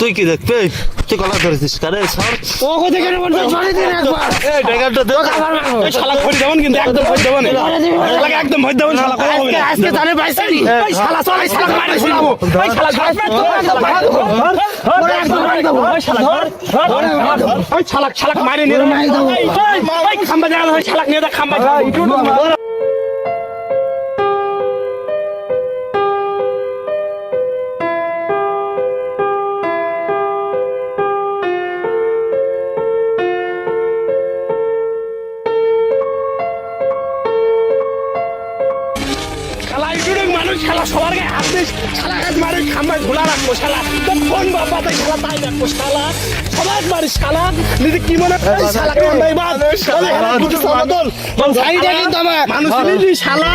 তুই কি দেখতে তুই কলা ধরেছিস কারে একদম মারি নিয়ে খাম্বা জায়গা শালাক নিয়ে খাম্বা মানুষ খেলা সবার গায়ে হাত দিস খেলা কাজ মারি খাম্বায় ঝোলা রাখবো শালা তো কোন বাবা তাই খেলা তাই দেখবো শালা সবার মারিস শালা নিজে কি মনে করিস শালা কেমন নাই বাদ মানুষ শালা